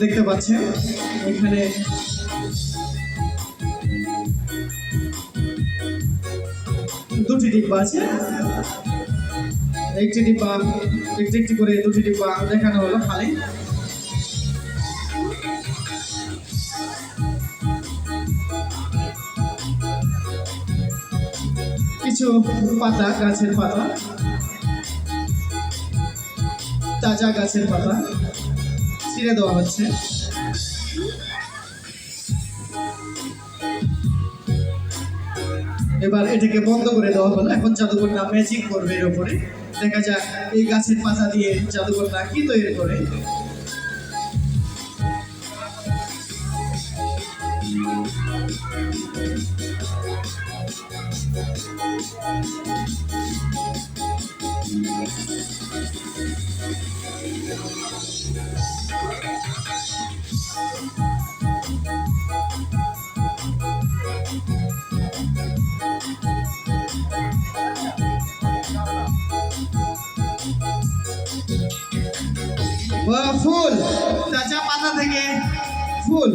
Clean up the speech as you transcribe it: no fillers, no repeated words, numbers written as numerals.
দেখতে পাচ্ছেন এখানে দুটি ডিব্বা আছে। একটি ডিব্বা একটি করে দুটি ডিব্বা দেখানো হলো খালি। কিছু পাতা, গাছের পাতা, তাজা গাছের পাতা ছিঁড়ে দেওয়া হচ্ছে। এবার এটাকে বন্ধ করে দেওয়া হলো। এখন জাদুকরটা ম্যাজিক করবে এর উপরে। দেখা যাক এই গাছের পাতা দিয়ে জাদুকরটা কি তৈরি করে। ফুল, তাজা পাতা থেকে ফুল।